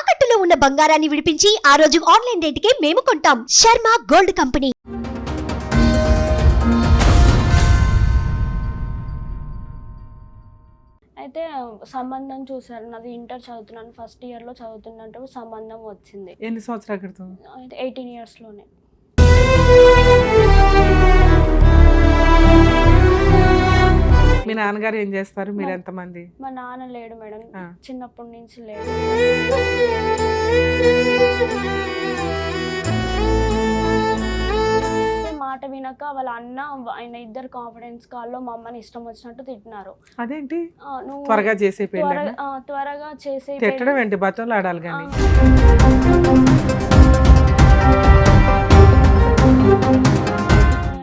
తాకట్టులో ఉన్న బంగారాన్ని విడిపించి ఆ రోజు ఆన్లైన్ రేటుకే మేము కొంటాం. Sharma gold company. అయితే సంబంధం చూసారు. నాది ఇంటర్ చదువుతున్నాను, ఫస్ట్ ఇయర్లో చదువుతున్నట్టు సంబంధం వచ్చింది. ఎన్ని సంవత్సరాల క్రితం? 18 ఇయర్స్లోనే. మీ నాన్నగారు ఏం చేస్తారు? మీరు ఎంతమంది? మా నాన్న లేడు మేడం, చిన్నప్పటి నుంచి లేడు. మాట వినక వాళ్ళ అన్న ఆయన ఇద్దరు కాన్ఫిడెన్స్ కాల్లో మా అమ్మని ఇష్టం వచ్చినట్టు తిట్టినారు. అదేంటి నువ్వు త్వరగా చేసే త్వరగా చేసే తిట్టడం ఏంటి? బతులు ఆడాలి కానీ.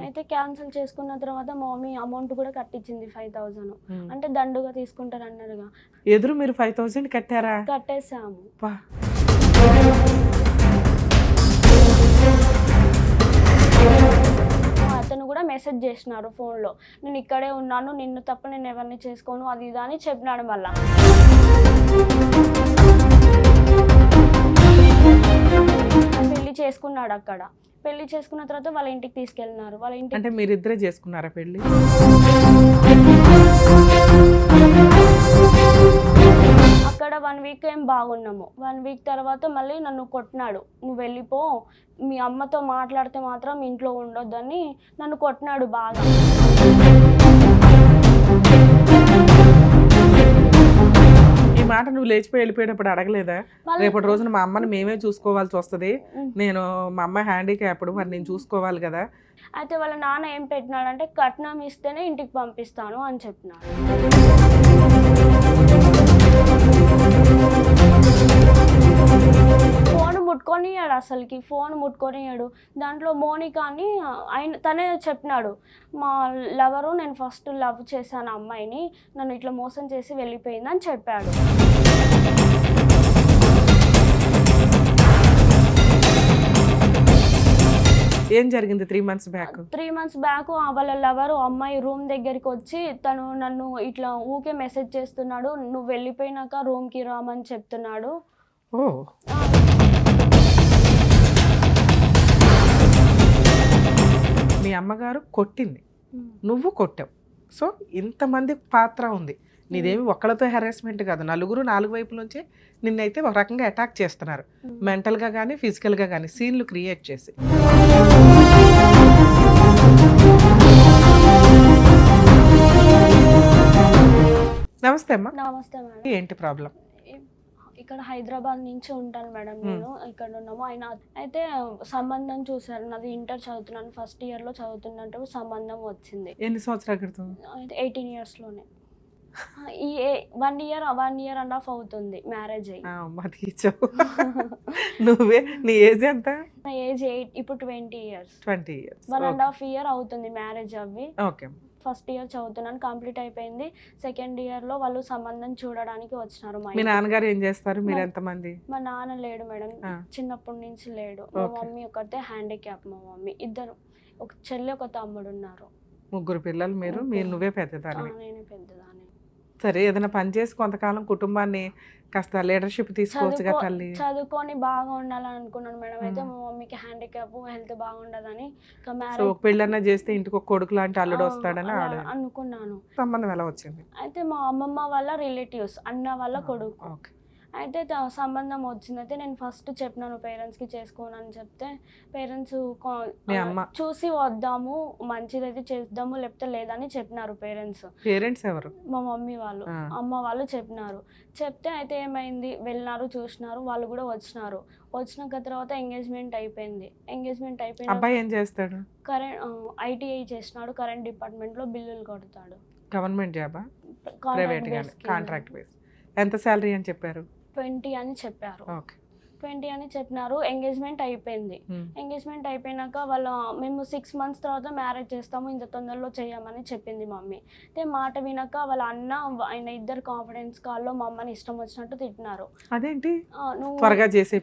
అయితే క్యాన్సిల్ చేసుకున్న తర్వాత మా మమ్మీ అమౌంట్ కూడా కట్టించింది 5,000. అంటే దండుగా తీసుకుంటారు అన్నారుగా. ఎదురు మీరు 5,000 కట్టారా? కట్టేసాము. అతను కూడా మెసేజ్ చేసినారు ఫోన్లో, నేను ఇక్కడే ఉన్నాను, నిన్ను తప్ప నేను ఎవరిని చేసుకోను, అది ఇది అని చెప్పినాడు. మళ్ళా పెళ్లి చేసుకున్నాడు. అక్కడ పెళ్లి చేసుకున్న తర్వాత వాళ్ళ ఇంటికి తీసుకెళ్ళినారు. వాళ్ళ ఇంటికి అంటే మీరిద్దరే చేసుకున్నారా పెళ్లి? అక్కడ 1 వీక్ ఏం బాగున్నాము. 1 వీక్ తర్వాత మళ్ళీ నన్ను కొట్టినాడు. నువ్వు వెళ్ళిపో, మీ అమ్మతో మాట్లాడితే మాత్రం ఇంట్లో ఉండొద్దని నన్ను కొట్టినాడు బాగా. ఈ మాట నువ్వు లేచిపోయి వెళ్ళిపోయేటప్పుడు అడగలేదా? రేపటి రోజున మా అమ్మని మేమే చూసుకోవాల్సి వస్తుంది, నేను మా అమ్మ హ్యాండిక్యాప్డ్, మరి నేను చూసుకోవాలి కదా. అయితే వాళ్ళ నాన్న ఏం పెట్టినాడంటే కట్నం ఇస్తేనే ఇంటికి పంపిస్తాను అని చెప్పినాడు. ఫోన్ ముట్టుకొనియాడు, అసలుకి ఫోన్ ముట్టుకొనియాడు. దాంట్లో మోనికా అని తనే చెప్పినాడు, మా లవరు, నేను ఫస్ట్ లవ్ చేశాను అమ్మాయిని, నన్ను ఇట్లా మోసం చేసి వెళ్ళిపోయిందని చెప్పాడు. ఏం జరిగింది 3 months బ్యాక్? 3 months బ్యాక్ వాళ్ళ లవరు అమ్మాయి రూమ్ దగ్గరికి వచ్చి తను నన్ను ఇట్లా ఊకే మెసేజ్ చేస్తున్నాడు, నువ్వు వెళ్ళిపోయినాక రూమ్కి రామని చెప్తున్నాడు. మీ అమ్మగారు కొట్టింది, నువ్వు కొట్టావు. సో ఇంతమంది పాత్ర ఉంది. నీదేమి ఒక్కళ్ళతో హెరాస్మెంట్ కాదు, నలుగురు 4 వైపుల నుంచి నిన్నైతే ఒక రకంగా అటాక్ చేస్తున్నారు, మెంటల్గా కానీ ఫిజికల్గా కానీ, సీన్లు క్రియేట్ చేసి. నమస్తే అమ్మా. నమస్తే మేడం. ఏంటి ప్రాబ్లం? ఇక్కడ హైదరాబాద్ నుంచి ఉంటాను మేడం, నేను ఇక్కడ ఉన్నాము. ఆయన అయితే సంబంధం చూసారు. నాది ఇంటర్ చదువుతున్నాను, ఫస్ట్ ఇయర్లో చదువుతున్నట్టు సంబంధం వచ్చింది. ఎన్ని సంవత్సరాల క్రితం? 18 ఇయర్స్లోనే. ఈ 1 year and half అవుతుంది మ్యారేజ్ అయ్యి. నువ్వే నీ ఏజ్ ఎంత? నా ఏజ్ 8, ఇప్పుడు 20 years. 20 years. 1.5 year అవుతుంది మ్యారేజ్ అవ్వి. ఓకే. ఫస్ట్ ఇయర్ చదువుతున్నాను, కంప్లీట్ అయిపోయింది. సెకండ్ ఇయర్లో వాళ్ళు సంబంధం చూడడానికి వచ్చినారు. మీ నాన్నగారు ఏం చేస్తారు? మీరు ఎంతమంది? మా నాన్న లేడు మేడం, చిన్నప్పటి నుంచి లేడు. మా మమ్మీ ఒకటే హ్యాండిక్యాప్. మా మమ్మీ ఇద్దరు, ఒక చెల్లి ఒక తమ్ముడు ఉన్నారు. 3 పిల్లలు. మీరు నువ్వే పెద్దదాన్ని? నేనే పెద్దదాన్ని. సరే, ఏదైనా పని చేసి కొంతకాలం కుటుంబాన్ని కాస్త లీడర్షిప్ తీసుకోవచ్చుగా తల్లి. చదువుకొని బాగా ఉండాలని అనుకున్నాను మేడం. అయితే మా మమ్మీకి హ్యాండిక్యాప్, హెల్త్ బాగుండదని ఒక పెళ్ళన్నా చేస్తే ఇంటికి ఒక కొడుకు లాంటి అల్లుడు వస్తాడని అనుకున్నాను. సంబంధం ఎలా వచ్చింది? అయితే మా అమ్మమ్మ వాళ్ళ రిలేటివ్స్, అన్న వాళ్ళ కొడుకు. అయితే సంబంధం వచ్చింది. అయితే నేను ఫస్ట్ చెప్పినాను పేరెంట్స్కి చేసుకోనని చెప్తే, పేరెంట్స్ చూసి వద్దాము, మంచిదైతే చేద్దాము, లేకపోతే లేదని చెప్పినారు పేరెంట్స్. పేరెంట్స్ ఎవరు? మా మమ్మీ వాళ్ళు, అమ్మ వాళ్ళు చెప్పినారు. చెప్తే అయితే ఏమైంది, వెళ్ళినారు, చూసినారు, వాళ్ళు కూడా వచ్చినారు. వచ్చినాక తర్వాత ఎంగేజ్మెంట్ అయిపోయింది. ఎంగేజ్మెంట్ అయిపోయింది. అబ్బాయి ఏం చేస్తాడు? ITI చేసినాడు, కరెంట్ డిపార్ట్మెంట్లో బిల్లులు కొడతాడు. గవర్నమెంట్ జాబా? ప్రైవేట్? Contract base. ఎంత శాలరీ అని చెప్పారు? 20 అని చెప్పారు. 20 అని చెప్పినారు. ఎంగేజ్మెంట్ అయిపోయింది. ఎంగేజ్మెంట్ అయిపోయినాక మేము 6 months తర్వాత మ్యారేజ్ చేస్తాము, ఇంత తొందరలో చేయమని చెప్పింది మమ్మీ. అయితే మాట వినక వాళ్ళ ఆయన ఇద్దరు కాన్ఫిడెన్స్ కాల్లో మా అమ్మని ఇష్టం వచ్చినట్టు తిట్టినారు. అదేంటి నువ్వు త్వరగా చేసే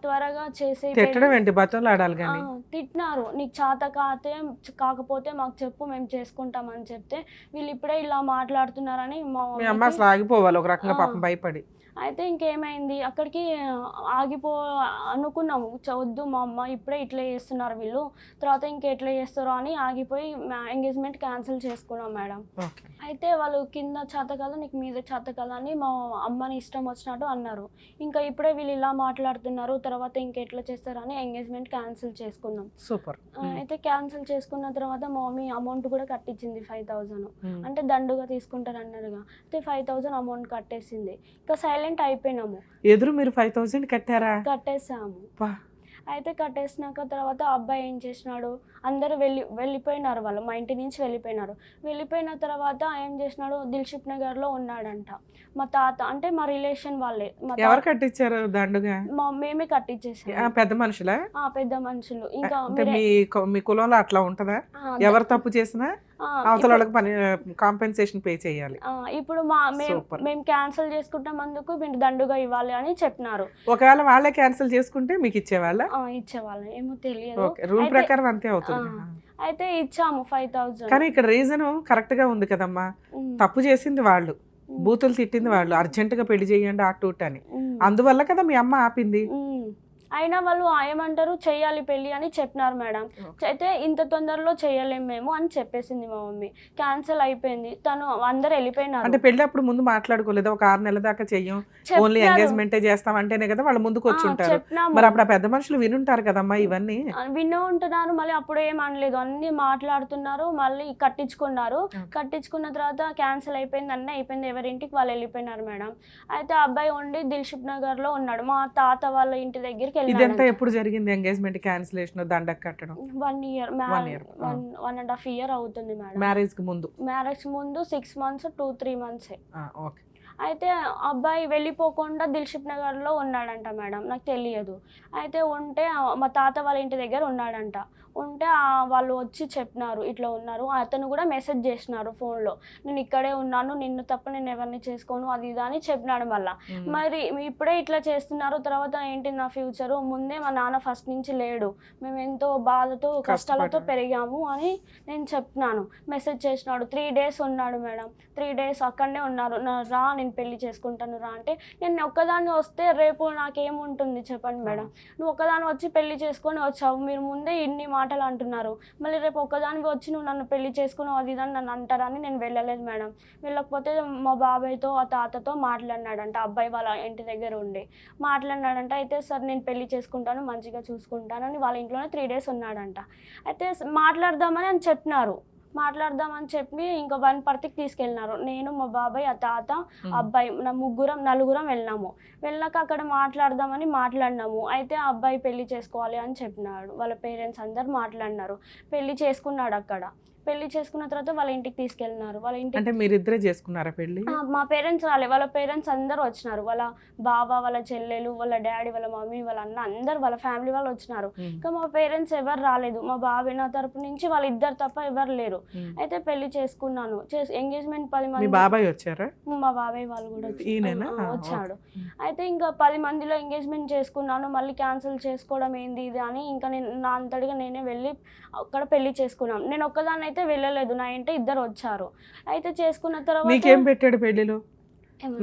త్వరగా చేసే తిట్టడం ఏంటి, బతులు ఆడాలి కానీ తిట్టినారు. నీకు చేత కాకపోతే మాకు చెప్పు, మేము చేసుకుంటామని చెప్తే వీళ్ళు ఇప్పుడే ఇలా మాట్లాడుతున్నారని మా అమ్మ అసలు ఆగిపోవాలి ఒక రకంగా పాపం భయపడి. అయితే ఇంకేమైంది, అక్కడికి అనుకున్నాము వద్దు మా అమ్మ ఇప్పుడే ఇట్లా చేస్తున్నారు వీళ్ళు, తర్వాత ఇంకెట్లా చేస్తారో అని ఆగిపోయి ఎంగేజ్మెంట్ క్యాన్సిల్ చేసుకున్నాం మేడం. అయితే వాళ్ళు కింద చేత కదా నీకు మీద చేత కదా అని మా అమ్మని ఇష్టం వచ్చినట్టు అన్నారు. ఇంకా ఇప్పుడే వీళ్ళు ఇలా మాట్లాడుతున్నారు, తర్వాత ఇంకెట్లా చేస్తారు అని ఎంగేజ్మెంట్ క్యాన్సిల్ చేసుకున్నాం. సూపర్. అయితే క్యాన్సిల్ చేసుకున్న తర్వాత మా మమ్మీ అమౌంట్ కూడా కట్టించింది 5,000, అంటే దండుగా తీసుకుంటారు అన్నారుగా. అయితే 5,000 అమౌంట్ కట్టేసింది. ఇంకా సైలెంట్ అయిపోయినాము. ఎదురు మీరు 5,000 కట్టారా? కట్టేసాము. అయితే కట్టేసినాక తర్వాత అబ్బాయి ఏం చేసినాడు, అందరూ వెళ్ళిపోయినారు, వాళ్ళు మా ఇంటి నుంచి వెళ్ళిపోయినారు. వెళ్ళిపోయిన తర్వాత ఏం చేసినాడు, దిల్షుక్ నగర్లో ఉన్నాడంట. మా తాత అంటే మా రిలేషన్ వాళ్ళే. ఎవరు కట్టించారు దండుగా? మేమే కట్టించేసాం. పెద్ద మనుషులా? పెద్ద మనుషులు. ఇంకా మీ కులంలో అట్లా ఉంటదా, ఎవరు తప్పు చేసినా అవతల వాళ్ళకి కాంపెన్సేషన్ పే చేయాలి. ఇప్పుడు మేము క్యాన్సిల్ చేసుకుంటాం, అందుకు మీరు దండుగా ఇవ్వాలి అని చెప్పినారు. ఒకవేళ వాళ్ళే క్యాన్సిల్ చేసుకుంటే మీకు ఇచ్చేవాళ్ళ? ఇచ్చేవాళ్ళం, ఏమో తెలియదు, రూల్ ప్రకారం అంతే అవుతుంది. అయితే ఇచ్చాము 5,000. కానీ ఇక్కడ రీజన్ కరెక్ట్ గా ఉంది కదమ్మా, తప్పు చేసింది వాళ్ళు, బూతులు తిట్టింది వాళ్ళు, అర్జెంట్ గా పెళ్లి చేయండి అటు అని, అందువల్ల కదా మీ అమ్మ ఆపింది. అయినా వాళ్ళు ఏమంటారు, చెయ్యాలి పెళ్ళి అని చెప్పినారు మేడం. అయితే ఇంత తొందరలో చెయ్యలేము మేము అని చెప్పేసింది మా మమ్మీ. క్యాన్సిల్ అయిపోయింది, తను అందరు వెళ్ళిపోయినారు. అంటే పెళ్లి అప్పుడు ముందు మాట్లాడుకోలేదు, ఒక 6 నెలల దాకా చెయ్యం, ఓన్లీ ఎంగేజ్మెంటే చేస్తాం అంటేనే కదా వాళ్ళు ముందుకు వచ్చి ఉంటారు. మరి అప్పుడు ఆ పెద్ద మనుషులు వినుంటారు కదమ్మా ఇవన్నీ. విను ఉంటున్నారు, మళ్ళీ అప్పుడు ఏం అనలేదు, అన్ని మాట్లాడుతున్నారు, మళ్ళీ కట్టించుకున్నారు. కట్టించుకున్న తర్వాత క్యాన్సిల్ అయిపోయింది, అన్నీ అయిపోయింది, ఎవరింటికి వాళ్ళు వెళ్ళిపోయినారు మేడం. అయితే అబ్బాయి ఉండి దిల్షుక్ నగర్ లో ఉన్నాడు, మా తాత వాళ్ళ ఇంటి దగ్గరికి. ఇదంతా ఎప్పుడు జరిగింది ఎంగేజ్మెంట్ క్యాన్సిలేషన్ దండకు కట్టడం? 1 year, 1.5 year అవుతుంది మేడం. మ్యారేజ్ కి ముందు? మ్యారేజ్ ముందు 6 months 2-3 months. ఓకే. అయితే అబ్బాయి వెళ్ళిపోకుండా దిల్షుక్ నగర్లో ఉన్నాడంట మేడం, నాకు తెలియదు. అయితే ఉంటే మా తాత వాళ్ళ ఇంటి దగ్గర ఉన్నాడంట. ఉంటే వాళ్ళు వచ్చి చెప్పినారు ఇట్లా ఉన్నారు. అతను కూడా మెసేజ్ చేసినారు ఫోన్లో, నేను ఇక్కడే ఉన్నాను, నిన్ను తప్ప నేను ఎవరిని చేసుకోను అది ఇది అని చెప్పినాడు. మళ్ళీ మరి ఇప్పుడే ఇట్లా చేస్తున్నారు, తర్వాత ఏంటి నా ఫ్యూచరు, ముందే మా నాన్న ఫస్ట్ నుంచి లేడు, మేము ఎంతో బాధతో కష్టాలతో పెరిగాము అని నేను చెప్పినాను. మెసేజ్ చేసినాడు. 3 days ఉన్నాడు మేడం. 3 days అక్కడనే ఉన్నారు. రా నేను పెళ్లి చేసుకుంటాను రా అంటే, నేను ఒక్కదాన్ని వస్తే రేపు నాకేముంటుంది చెప్పండి మేడం, నువ్వు ఒక్కదాన్ని వచ్చి పెళ్లి చేసుకొని వచ్చావు, మీరు ముందే ఇన్ని మాటలు అంటున్నారు, మళ్ళీ రేపు ఒక్కదానికి వచ్చి నువ్వు నన్ను పెళ్లి చేసుకున్నావు అది ఇదని నన్ను అంటారని నేను వెళ్ళలేదు మేడం. వెళ్ళకపోతే మా బాబాయ్తో ఆ తాతతో మాట్లాడినాడంట, అబ్బాయి వాళ్ళ ఇంటి దగ్గర ఉండి మాట్లాడినాడంట. అయితే సార్ నేను పెళ్లి చేసుకుంటాను, మంచిగా చూసుకుంటానని వాళ్ళ ఇంట్లోనే 3 days ఉన్నాడంట. అయితే మాట్లాడదామని అని చెప్పినారు. మాట్లాడదామని చెప్పి ఇంకా 1 తీసుకెళ్ళినారు. నేను మా బాబాయ్ ఆ తాత అబ్బాయి నలుగురం వెళ్ళినాము. వెళ్ళాక అక్కడ మాట్లాడదామని మాట్లాడినాము. అయితే ఆ అబ్బాయి పెళ్లి చేసుకోవాలి అని చెప్పినాడు. వాళ్ళ పేరెంట్స్ అందరు మాట్లాడినారు. పెళ్లి చేసుకున్నాడు. అక్కడ పెళ్లి చేసుకున్న తర్వాత వాళ్ళ ఇంటికి తీసుకెళ్ళినారు. వాళ్ళ ఇంటికి అంటే మీరిద్దరే చేసుకున్నారా పెళ్లి? మా పేరెంట్స్ రాలే, వాళ్ళ పేరెంట్స్ అందరు వచ్చినారు. వాళ్ళ బావ, వాళ్ళ చెల్లెలు, వాళ్ళ డాడీ, వాళ్ళ మమ్మీ, వాళ్ళ అన్న అందరు వాళ్ళ ఫ్యామిలీ వాళ్ళు వచ్చినారు. ఇంకా మా పేరెంట్స్ ఎవరు రాలేదు. మా బాబాయ్ నా తరపు నుంచి వాళ్ళ ఇద్దరు తప్ప ఎవరు లేరు. అయితే పెళ్లి చేసుకున్నాను. ఎంగేజ్మెంట్ 10 మంది. బాబాయ్ వచ్చారా? మా బాబాయ్ వాళ్ళు కూడా వచ్చాడు. అయితే ఇంకా 10 మందిలో ఎంగేజ్మెంట్ చేసుకున్నాను. మళ్ళీ క్యాన్సిల్ చేసుకోవడం ఏంది ఇది అని ఇంకా నేను నా అంతటిగా నేనే వెళ్ళి అక్కడ పెళ్లి చేసుకున్నాను. నేను ఒక్కదాన్ని అయితే వెళ్ళలేదు, నా ఇంటే ఇద్దరు వచ్చారు. అయితే చేసుకున్న తర్వాత నీకేం పెట్టాడు పెళ్లిలో?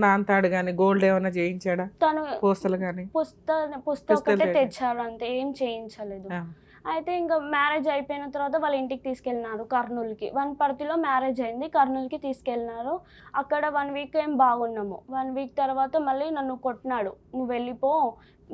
నాంతాడు గాని గోల్డ్ ఏమైనా చేయించాడా? తను పూసలు గాని పుస్తకం తెచ్చాడు, అంతే, ఏం చేయించలేదు. అయితే ఇంకా మ్యారేజ్ అయిపోయిన తర్వాత వాళ్ళ ఇంటికి తీసుకెళ్ళినారు కర్నూలుకి. వనపర్తిలో మ్యారేజ్ అయింది, కర్నూలుకి తీసుకెళ్ళినారు. అక్కడ 1 week ఏం బాగున్నాము. 1 week తర్వాత మళ్ళీ నన్ను కొట్టినాడు, నువ్వు వెళ్ళిపో,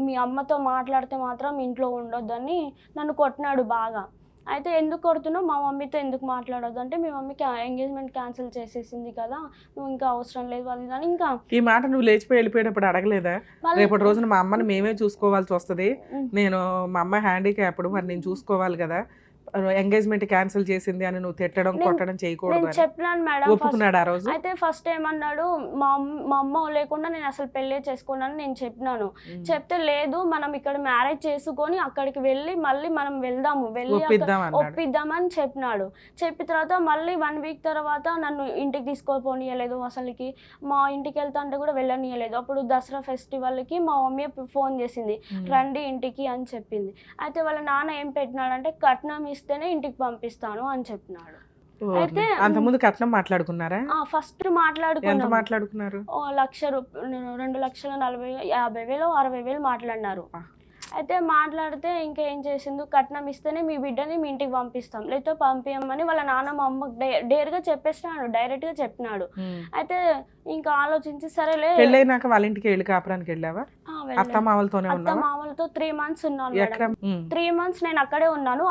మీ అమ్మతో మాట్లాడితే మాత్రం ఇంట్లో ఉండొద్దని నన్ను కొట్టినాడు బాగా. అయితే ఎందుకు కొడుతున్నావు, మా మమ్మీతో ఎందుకు మాట్లాడొద్దు అంటే, మీ మమ్మీకి ఎంగేజ్మెంట్ క్యాన్సిల్ చేసేసింది కదా, నువ్వు ఇంకా అవసరం లేదు అది అని. ఇంకా ఈ మాట నువ్వు లేచిపోయి వెళ్ళిపోయేటప్పుడు అడగలేదా? రేపటి రోజున మా అమ్మని మేమే చూసుకోవాల్సి వస్తుంది, నేను మా అమ్మ హ్యాండిక్యాప్డ్, మరి నేను చూసుకోవాలి కదా, ఎంగేజ్మెంట్ క్యాన్సిల్ చేసింది అని నువ్వు తిట్టడం కొట్టడం చేయకూడదు నేను అని చెప్పినాను మేడం. ఒప్పుకున్నాడు ఆ రోజు? అయితే ఫస్ట్ ఏమన్నాడు, మా అమ్మ లేకుండా నేను అసలు పెళ్ళే చేసుకున్నాను నేను చెప్పినాను. చెప్తే లేదు మనం ఇక్కడ మ్యారేజ్ చేసుకొని అక్కడికి వెళ్ళి మళ్ళీ మనం వెళ్దాము, వెళ్ళి ఒప్పిద్దామని చెప్పినాడు. చెప్పిన తర్వాత మళ్ళీ 1 వీక్ తర్వాత నన్ను ఇంటికి తీసుకోపోనీయలేదు. అసలుకి మా ఇంటికి వెళ్తా అంటే కూడా వెళ్ళనీయలేదు. అప్పుడు దసరా ఫెస్టివల్కి మా మమ్మీ ఫోన్ చేసింది, రండి ఇంటికి అని చెప్పింది. అయితే వాళ్ళ నాన్న ఏం పెట్టినాడంటే కట్నం ఇస్తేనే ఇంటికి పంపిస్తాను అని చెప్పినాడు. అయితే అంతకుముందు కట్నం మాట్లాడుకున్నారా? ఫస్ట్ మాట్లాడుకున్నారు 2,40,50,000 60,000 మాట్లాడినారు. అయితే మాట్లాడితే ఇంకా ఏం చేసిండు, కట్నం ఇస్తేనే మీ బిడ్డని మీ ఇంటికి పంపిస్తాం, లేకపోతే పంపించమని వాళ్ళ నాన్న మా అమ్మకి డైరెక్ట్గా చెప్పేసినాడు, డైరెక్ట్గా చెప్పినాడు. అయితే ఇంకా ఆలోచించి సరేలే. పెళ్ళైనాక వాళ్ళ ఇంటికి వెళ్ళి కాపురానికి వెళ్ళావా? అత్తమామలతోనే ఉన్నావా? అత్తమామలతో 3 months ఉన్నాను మేడం. 3 months నేను అక్కడే ఉన్నాను.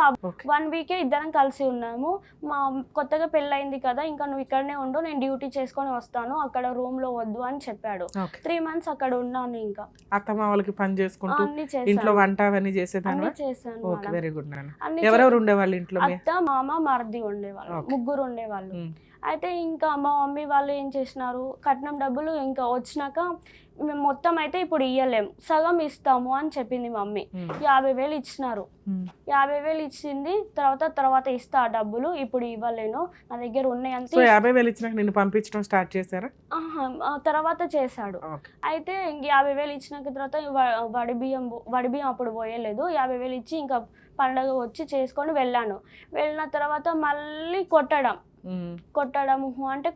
1 week ఇద్దరం కలిసి ఉన్నాము. మా కొత్తగా పెళ్ళయింది కదా, ఇంకా నువ్వు ఇక్కడనే ఉండు, నేను డ్యూటీ చేసుకొని వస్తాను, అక్కడ రూమ్ లో వద్దు అని చెప్పాడు. 3 months అక్కడ ఉన్నాను. ఇంకా అత్తమామలకి పని చేసుకుంటూ అన్ని చేశాను, ఇంట్లో వంట అవన్నీ చేసేదాన్ని. చేశాను. Okay, very good. ఎవరెవరు ఉండేవాళ్ళు ఇంట్లో? అత్త, మామ, మరిది ఉండేవాళ్ళు, 3 ఉండేవాళ్ళు. అయితే ఇంకా మా మమ్మీ వాళ్ళు ఏం చేసినారు, కట్నం డబ్బులు ఇంకా వచ్చినాక మేము మొత్తం అయితే ఇప్పుడు ఇయ్యలేము, సగం ఇస్తాము అని చెప్పింది మమ్మీ. 50,000 ఇచ్చినారు. 50,000 ఇచ్చింది. తర్వాత ఇస్తా డబ్బులు, ఇప్పుడు ఇవ్వలేను, నా దగ్గర ఉన్నాయి అంతే. 50,000 ఇచ్చినాక నిన్ను పంపించడం స్టార్ట్ చేశారా? తర్వాత చేశాడు. అయితే ఇంక 50,000 ఇచ్చినాక తర్వాత వడి బియ్యం అప్పుడు పోయలేదు. 50,000 ఇచ్చి ఇంకా పండగ వచ్చి చేసుకొని వెళ్ళాను. వెళ్ళిన తర్వాత మళ్ళీ కొట్టడం అంటే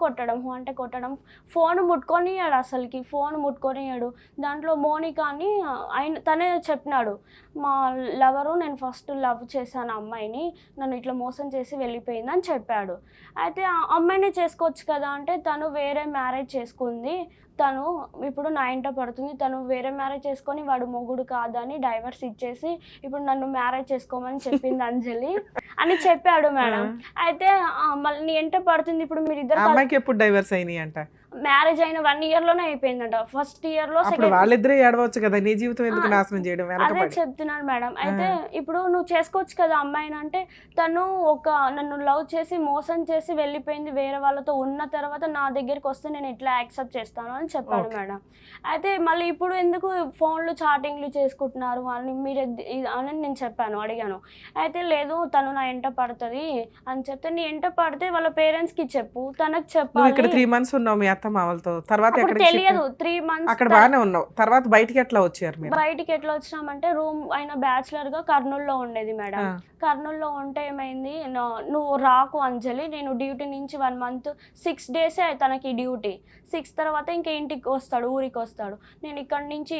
కొట్టడం. ఫోన్ ముట్టుకొనియాడు, అసలుకి ఫోన్ ముట్టుకొనియాడు. దాంట్లో మోనిక అని తనే చెప్పినాడు, మా లవరు, నేను ఫస్ట్ లవ్ చేశాను అమ్మాయిని, నన్ను ఇట్లా మోసం చేసి వెళ్ళిపోయింది అని చెప్పాడు. అయితే ఆ అమ్మాయినే చేసుకోవచ్చు కదా అంటే తను వేరే మ్యారేజ్ చేసుకుంది, తను ఇప్పుడు నా ఇంట పడుతుంది, తను వేరే మ్యారేజ్ చేసుకొని వాడు మొగుడు కాదని డైవర్స్ ఇచ్చేసి ఇప్పుడు నన్ను మ్యారేజ్ చేసుకోమని చెప్పింది అంజలి అని చెప్పాడు మేడం. అయితే మళ్ళీ నీ ఎంట పడుతుంది, ఇప్పుడు మీరు ఇద్దరు ఎప్పుడు డైవర్స్ అయినాయి అంట? మ్యారేజ్ అయిన 1 year లోనే అయిపోయిందంట. ఫస్ట్ ఇయర్ లో వాళ్ళిద్దరే ఏడవచ్చు కదా, నీ జీవితం ఎందుకు నాశనం చేయడం? అదే చెప్తున్నాను మేడం. అయితే ఇప్పుడు నువ్వు చేసుకోవచ్చు కదా అమ్మాయిని అంటే తను నన్ను లవ్ చేసి మోసం చేసి వెళ్ళిపోయింది వేరే వాళ్ళతో, ఉన్న తర్వాత నా దగ్గరికి వస్తే నేను ఎట్లా యాక్సెప్ట్ చేస్తాను అని చెప్పాడు మేడం. అయితే మళ్ళీ ఇప్పుడు ఎందుకు ఫోన్లు చాటింగ్లు చేసుకుంటున్నారు అని అని నేను చెప్పాను, అడిగాను. అయితే లేదు తను నా ఎంట పడుతుంది అని చెప్తే, నీ ఎంట పడితే వాళ్ళ పేరెంట్స్కి చెప్పు, తనకు చెప్పాలి. 3 months ఉన్నావు మామలతో, తర్వాత తెలియదు 3 months అక్కడ బాగానే ఉన్నావు, తర్వాత బయటికి ఎట్లా వచ్చారు? బయటికి ఎట్లా వచ్చినామంటే రూమ్ అయిన బ్యాచులర్ గా కర్నూలులో ఉండేది మేడం. కర్నూలులో ఉంటే ఏమైంది, నువ్వు రాకు అంజలి, నేను డ్యూటీ నుంచి 1 month 6 days తనకి డ్యూటీ. 6 తర్వాత ఇంకా ఇంటికి వస్తాడు, ఊరికి వస్తాడు. నేను ఇక్కడ నుంచి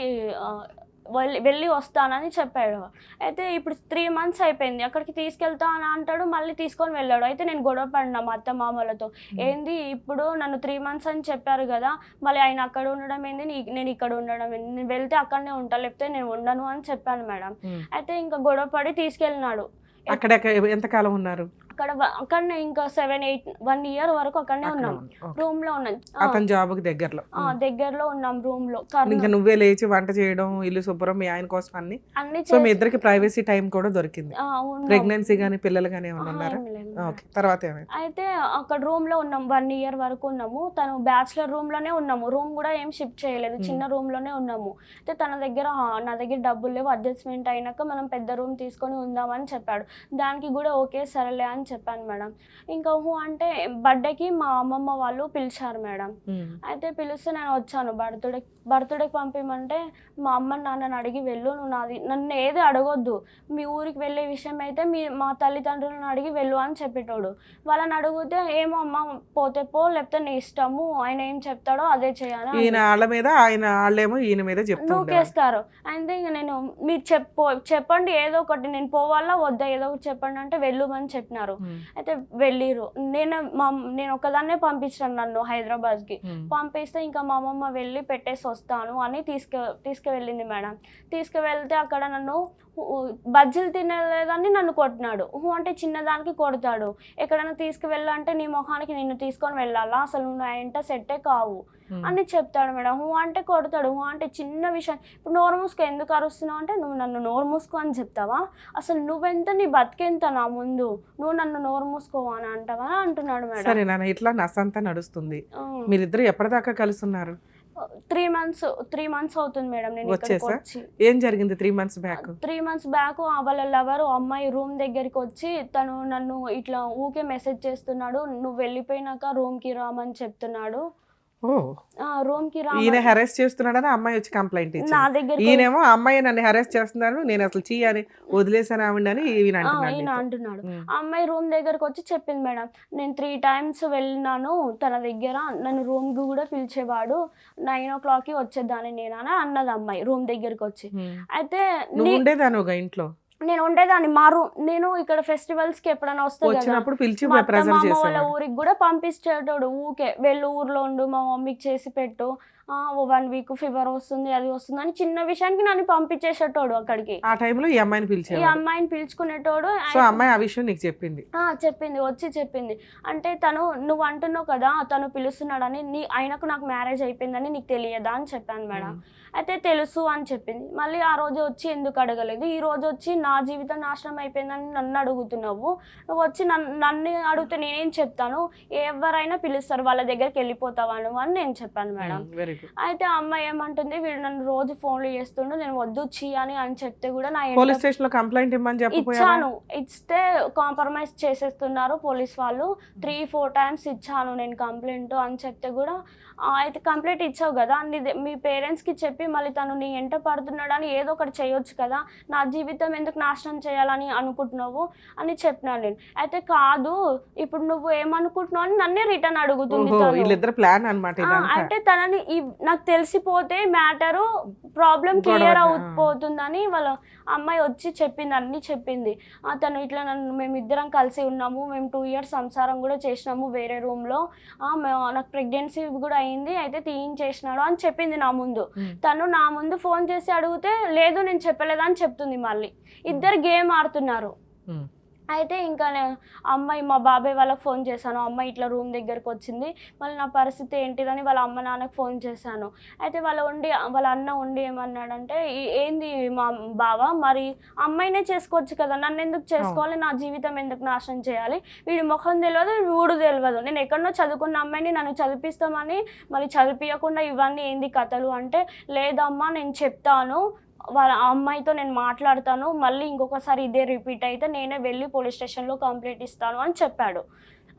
వెళ్ళి వస్తానని చెప్పాడు. అయితే ఇప్పుడు 3 months అయిపోయింది, అక్కడికి తీసుకెళ్తా అని అంటాడు, మళ్ళీ తీసుకొని వెళ్ళాడు. అయితే నేను గొడవ పడినా మా అత్త మామలతో, ఏంది ఇప్పుడు నన్ను 3 months అని చెప్పారు కదా, మళ్ళీ ఆయన అక్కడ ఉండడం ఏంది, నేను ఇక్కడ ఉండడం ఏంది, నేను వెళ్తే అక్కడనే ఉంటా, లేకపోతే నేను ఉండను అని చెప్పాను మేడం. అయితే ఇంకా గొడవ పడి తీసుకెళ్ళినాడు. అక్కడ ఎంతకాలం ఉన్నారు? అక్కడనే ఇంకా 1 year వరకు అక్కడనే ఉన్నాం, రూమ్ లో ఉన్నాం. అతని జాబ్ దగ్గరలో ఉన్నాం రూమ్ లో. ఇంకా నువ్వే లేచి వంట చేయడం, ఇల్లు శుభ్రం, మీ ఆయన కోసం అన్ని. సో మీ ఇద్దరికి ప్రైవసీ టైం కూడా దొరికింది. ప్రెగ్నెన్సీ గానీ పిల్లలు గానీ ఏమన్నా ఉన్నారా? తర్వాత అయితే అక్కడ రూమ్ లో ఉన్నాం, 1 year వరకు ఉన్నాము. తను బ్యాచులర్ రూమ్ లోనే ఉన్నాము, రూమ్ కూడా ఏం షిఫ్ట్ చేయలేదు, చిన్న రూమ్ లోనే ఉన్నాము. అయితే నా దగ్గర డబ్బులు లేవు, అడ్జస్ట్మెంట్ అయినాక మనం పెద్ద రూమ్ తీసుకొని ఉందామని చెప్పాడు. దానికి కూడా ఓకే సరేలే అని చెప్పాను మేడం. ఇంకా అంటే బర్త్డేకి మా అమ్మమ్మ వాళ్ళు పిలిచారు మేడం. అయితే పిలిస్తే నేను వచ్చాను. బర్త్డేకి పంపిమంటే మా అమ్మ నాన్నని అడిగి వెళ్ళు, నువ్వు నన్ను ఏది అడగొద్దు, మీ ఊరికి వెళ్ళే విషయం అయితే మా తల్లిదండ్రులను అడిగి వెళ్ళు అని చెప్పేటోడు. వాళ్ళని అడిగితే ఏమో అమ్మ పోతే పో, లేకపోతే నీ ఇష్టము, ఆయన ఏం చెప్తాడో అదే చేయాలి, నూకేస్తారు. అయితే ఇంకా నేను మీరు చెప్పండి ఏదో ఒకటి, నేను పోవాలా వద్దా ఏదో ఒకటి చెప్పండి అంటే వెళ్ళుమని చెప్పినారు. అయితే వెళ్ళిరు. నేను ఒకదాన్నే పంపించాను నన్ను హైదరాబాద్కి. పంపిస్తే ఇంకా మా అమ్మమ్మ వెళ్ళి పెట్టేసి వస్తాను అని తీసుకువెళ్ళింది మేడం. తీసుకువెళ్తే అక్కడ నన్ను బజ్జీలు తినలేదని నన్ను కొట్టినాడు. అంటే చిన్నదానికి కొడతాడు. ఎక్కడైనా తీసుకువెళ్ళంటే నీ మొహానికి నిన్ను తీసుకొని వెళ్ళాలా, అసలు నువ్వు నా ఎంట సెట్టే కావు అని చెప్తాడు మేడం. అంటే కొడతాడు. అంటే చిన్న విషయం, ఇప్పుడు నోరు మూసుకో ఎందుకు అరుస్తున్నావు అంటే, నువ్వు నన్ను నోరు మూసుకో అని చెప్తావా, అసలు నువ్వెంత, నీ బతికెంత నా ముందు, నువ్వు నన్ను నోరు మూసుకోవా అని అంటావా అని అంటున్నాడు మేడం. సరే నాన్న, ఇట్లా నసంతా నడుస్తుంది. మీరిద్దరు ఎప్పటిదాకా కలుసున్నారు? 3 months అవుతుంది మేడం. నేను ఇక్కడికి వచ్చి. ఏం జరిగింది 3 months బ్యాక్? 3 months బ్యాక్ వాళ్ళ లవరు అమ్మాయి రూమ్ దగ్గరికి వచ్చి తను నన్ను ఇట్లా ఊకే మెసేజ్ చేస్తున్నాడు, నువ్వు వెళ్ళిపోయినాక రూమ్ కి రామని చెప్తున్నాడు. రూమ్ కి రా, ఈయన హెరాస్ చేస్తున్నాడని అమ్మాయి వచ్చి కంప్లైంట్ నా దగ్గర. ఈయనేమో అమ్మాయి నన్ను హెరాస్ చేస్తున్నాను, నేను అసలు చేయని వదిలేసాను ఆవిడని ఈయన అంటున్నాడు. అమ్మాయి రూమ్ దగ్గరకు వచ్చి చెప్పింది మేడం, నేను 3 times వెళ్ళినాను తన దగ్గర, నన్ను రూమ్ కి కూడా పిలిచేవాడు, 9 o'clock వచ్చేదాన్ని నేను అని అన్నది అమ్మాయి రూమ్ దగ్గరకు వచ్చి. అయితే ఉండేదానుగా ఇంట్లో? నేను ఉండేదాన్ని మా రూమ్, నేను ఇక్కడ ఫెస్టివల్స్ కి ఎప్పుడైనా వస్తాను వాళ్ళ ఊరికి కూడా పంపించేటోడు ఊకే, వెళ్ళి ఊర్లో ఉండు, మా మమ్మీకి చేసి పెట్టు, 1 week ఫీవర్ వస్తుంది అది వస్తుంది అని చిన్న విషయానికి నన్ను పంపించేసేటోడు అక్కడికి. ఆ టైంలో ఈ అమ్మాయిని పిలుచుకునేటోడు. అమ్మాయి ఆ విషయం నీకు చెప్పింది? చెప్పింది. అంటే తను, నువ్వు అంటున్నావు కదా తను పిలుస్తున్నాడని, ఆయనకు నాకు మ్యారేజ్ అయిపోయిందని నీకు తెలియదా అని చెప్పాను మేడం. అయితే తెలుసు అని చెప్పింది. మళ్ళీ ఆ రోజు వచ్చి ఎందుకు అడగలేదు, ఈ రోజు వచ్చి నా జీవితం నాశనం అయిపోయిందని నన్ను అడుగుతున్నావు, నువ్వు వచ్చి నన్ను అడిగితే నేనేం చెప్తాను, ఎవరైనా పిలుస్తారు వాళ్ళ దగ్గరికి వెళ్ళిపోతావా నువ్వు అని నేను చెప్పాను మేడం. అయితే ఆ అమ్మాయి ఏమంటుంది, వీడు నన్ను రోజు ఫోన్లు చేస్తుండు, నేను వద్దు అని చెప్తే కూడా నా పోలీస్ స్టేషన్ లో కంప్లైంట్ ఇచ్చాను. ఇస్తే కాంప్రమైజ్ చేసేస్తున్నారు పోలీస్ వాళ్ళు. 3-4 times ఇచ్చాను నేను కంప్లైంట్ అని చెప్తే కూడా, అయితే కంప్లైంట్ ఇచ్చావు కదా, మీ పేరెంట్స్ కి చెప్పి మళ్ళీ తను నీ ఎంట పడుతున్నాడు అని ఏదో ఒకటి చేయొచ్చు కదా, నా జీవితం ఎందుకు నాశనం చేయాలని అనుకుంటున్నావు అని చెప్పినాను నేను. అయితే కాదు ఇప్పుడు నువ్వు ఏమనుకుంటున్నావు అని నన్నే రిటర్న్ అడుగుతుంది. అంటే తనని నాకు తెలిసిపోతే మ్యాటరు ప్రాబ్లం క్లియర్ అయిపోతుందని వాళ్ళ అమ్మాయి వచ్చి చెప్పింది, అన్ని చెప్పింది. తను ఇట్లా మేమిద్దరం కలిసి ఉన్నాము, మేము 2 years సంసారం కూడా చేసినాము వేరే రూమ్లో, నాకు ప్రెగ్నెన్సీ కూడా అయింది, అయితే తీయించేసినాడు అని చెప్పింది నా ముందు. తను నా ముందు ఫోన్ చేసి అడిగితే లేదు నేను చెప్పలేదా అని చెప్తుంది. మళ్ళీ ఇద్దరు గేమ్ ఆడుతున్నారు. అయితే ఇంకా అమ్మాయి, మా బాబాయ్ వాళ్ళకి ఫోన్ చేశాను, అమ్మాయి ఇట్లా రూమ్ దగ్గరకు వచ్చింది, మళ్ళీ నా పరిస్థితి ఏంటిదని వాళ్ళ అమ్మ నాన్నకి ఫోన్ చేశాను. అయితే వాళ్ళ అన్న ఉండి ఏమన్నాడంటే, ఏంది మా బావ, మరి అమ్మాయినే చేసుకోవచ్చు కదా, నన్ను ఎందుకు చేసుకోవాలి, నా జీవితం ఎందుకు నాశనం చేయాలి, వీడి ముఖం తెలియదు వీడు తెలియదు, నేను ఎక్కడనో చదువుకున్న అమ్మాయిని నన్ను చదివిస్తామని మళ్ళీ చదివించకుండా ఇవన్నీ ఏంది కథలు అంటే, లేదమ్మా నేను చెప్తాను, వాళ్ళ అమ్మాయితో నేను మాట్లాడతాను, మళ్ళీ ఇంకొకసారి ఇదే రిపీట్ అయితే నేనే వెళ్ళి పోలీస్ స్టేషన్లో కంప్లైంట్ ఇస్తాను అని చెప్పాడు.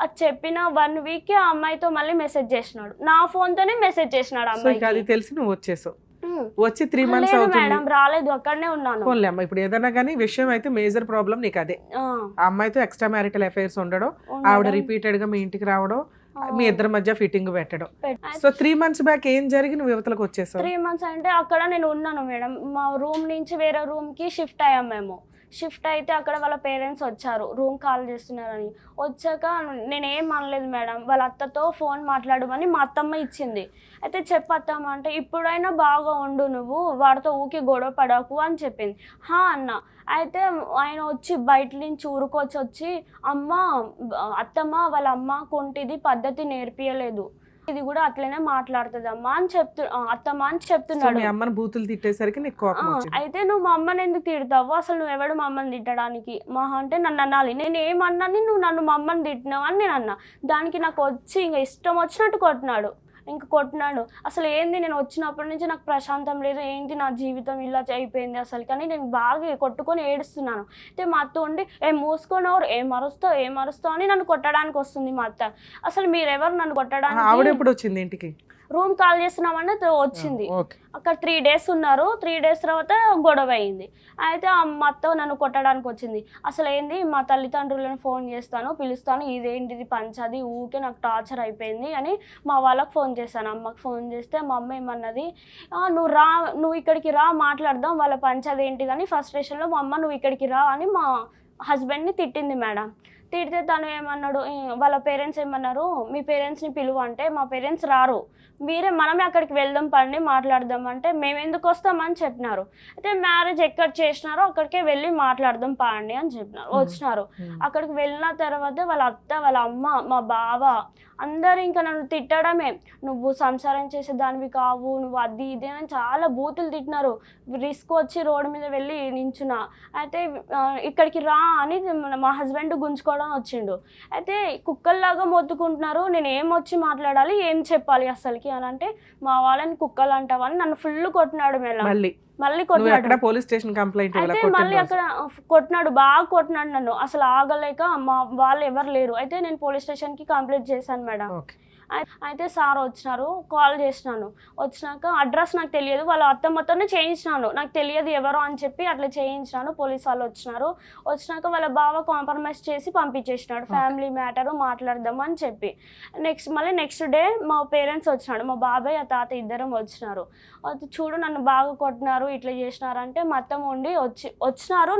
అది చెప్పిన 1 week ఆ అమ్మాయితో మళ్ళీ మెసేజ్ చేసినాడు, నా ఫోన్తోనే మెసేజ్ చేసినాడు అమ్మాయికి. అది తెలిసి నువ్వు వచ్చేసావు. వచ్చి 3 months మేడం రాలేదు, అక్కడనే ఉన్నాను. ఇప్పుడు ఏదైనా కానీ విషయం అయితే మేజర్ ప్రాబ్లం నీకు అదే, ఆ అమ్మాయితో ఎక్స్ట్రా మ్యారిటల్ అఫైర్స్ ఉండడం, ఆవిడ రిపీటెడ్ గా మీ ఇంటికి రావడం, మీ ఇద్దరి మధ్య ఫిట్టింగ్ పెట్టడం. సో 3 months బ్యాక్ ఏం జరిగి నువ్వు యువతలకు వచ్చేసావు? 3 months అంటే అక్కడ నేను ఉన్నాను మేడం, మా రూమ్ నుంచి వేరే రూమ్ కి షిఫ్ట్ అయ్యాం మేము. షిఫ్ట్ అయితే అక్కడ వాళ్ళ పేరెంట్స్ వచ్చారు, రూమ్ కాల్ చేస్తున్నారని. వచ్చాక నేనేం అనలేదు మేడం, వాళ్ళ అత్తతో ఫోన్ మాట్లాడమని మా అత్తమ్మ ఇచ్చింది. అయితే చెప్పత్తమ్మ అంటే, ఇప్పుడైనా బాగా ఉండు నువ్వు, వాడితో ఊకి గొడవ పడకు అని చెప్పింది. అన్న అయితే ఆయన వచ్చి బయట నుంచి ఊరుకొచ్చి అత్తమ్మ వాళ్ళ అమ్మ కొంటిది పద్ధతి నేర్పియలేదు, ఇది కూడా అట్లనే మాట్లాడుతుంది అమ్మా అని అత్తమ్మ అని చెప్తున్నాడు. బూతులు తిట్టేసరికి నీకు కోపం వచ్చింది. అయితే నువ్వు మా అమ్మని ఎందుకు తిడతావు, అసలు నువ్వు ఎవడు మా అమ్మని తిట్టడానికి, మహా అంటే నన్ను అనాలి, నేను ఏమన్నాని నువ్వు నన్ను మా అమ్మని తిట్టినావు అని నేను అన్నా. దానికి నాకు వచ్చి ఇంకా ఇష్టం వచ్చినట్టు కొట్టినాడు. అసలు ఏంది, నేను వచ్చినప్పటి నుంచి నాకు ప్రశాంతం లేదు, ఏంటి నా జీవితం ఇలా అయిపోయింది అసలు, కానీ నేను బాగా కొట్టుకొని ఏడుస్తున్నాను. అయితే మా అత్త ఉండి మూసుకొనవరు, ఏం అరుస్తావు అని నన్ను కొట్టడానికి వస్తుంది మా అత్త. అసలు మీరెవరు నన్ను కొట్టడానికి? రూమ్ కాల్ చేస్తున్నామని వచ్చింది. అక్కడ 3 days ఉన్నారు. 3 days తర్వాత గొడవ అయింది. అయితే మా అత్త నన్ను కొట్టడానికి వచ్చింది. అసలు ఏంది, మా తల్లిదండ్రులను ఫోన్ చేస్తాను, పిలుస్తాను, ఇదేంటిది పంచాది, ఊకే నాకు టార్చర్ అయిపోయింది అని మా వాళ్ళకి ఫోన్ చేశాను. అమ్మకి ఫోన్ చేస్తే మా అమ్మ ఏమన్నది, నువ్వు ఇక్కడికి రా మాట్లాడదాం, వాళ్ళ పంచాది ఏంటిదని ఫ్రస్ట్రేషన్లో మా అమ్మ నువ్వు ఇక్కడికి రా అని మా హస్బెండ్ని తిట్టింది మేడం. తిడితే తను ఏమన్నాడు, వాళ్ళ పేరెంట్స్ ఏమన్నారు, మీ పేరెంట్స్ని పిలువు అంటే మా పేరెంట్స్ రారు, మనమే అక్కడికి వెళ్దాం పండి మాట్లాడదాం అంటే మేము ఎందుకు వస్తామని చెప్పినారు. అయితే మ్యారేజ్ ఎక్కడ చేసినారో అక్కడికే వెళ్ళి మాట్లాడదాం పండి అని చెప్పినారు. వచ్చినారు. అక్కడికి వెళ్ళిన తర్వాత వాళ్ళ అత్త, వాళ్ళ అమ్మ, మా బావ అందరు ఇంకా నన్ను తిట్టడమే, నువ్వు సంసారం చేసే దానివి కావు, నువ్వు అది ఇది అని చాలా బూతులు తిట్టినారు. రిస్క్ వచ్చి రోడ్డు మీద వెళ్ళి నించున్నా. అయితే ఇక్కడికి రా అని మా హస్బెండ్ గుంజుకోవడం వచ్చిండు. అయితే కుక్కల్లాగా మొత్తుకుంటున్నారు, నేను ఏం వచ్చి మాట్లాడాలి, ఏం చెప్పాలి అసలుకి అని అంటే, మా వాళ్ళని కుక్కలు అంటావని నన్ను ఫుల్ కొట్టినాడు. మళ్ళీ కొట్టినాడు. పోలీస్ స్టేషన్ కంప్లైంట్ అయితే మళ్ళీ అక్కడ కొట్టినాడు, బాగా కొట్టినాడు నన్ను, అసలు ఆగలేక. మా వాళ్ళు ఎవరు లేరు. అయితే నేను పోలీస్ స్టేషన్కి కంప్లైంట్ చేశాను మేడం. అయితే సార్ వచ్చినారు, కాల్ చేసినాను. వచ్చినాక అడ్రస్ నాకు తెలియదు, వాళ్ళ అత్తమ్మతోనే చేయించినాను, నాకు తెలియదు ఎవరో అని చెప్పి అట్లా చేయించినాను. పోలీస్ వాళ్ళు వచ్చినాక వాళ్ళ బావ కాంప్రమైజ్ చేసి పంపించేసినాడు, ఫ్యామిలీ మ్యాటర్ మాట్లాడదాం అని చెప్పి. నెక్స్ట్ డే మా పేరెంట్స్ వచ్చినాడు, మా బాబాయ్ ఆ తాత ఇద్దరం వచ్చినారు. చూడు నన్ను బాగా కొట్టినారు, ఇట్లా చేసినారంటే మొత్తం ఉండి వచ్చినారు,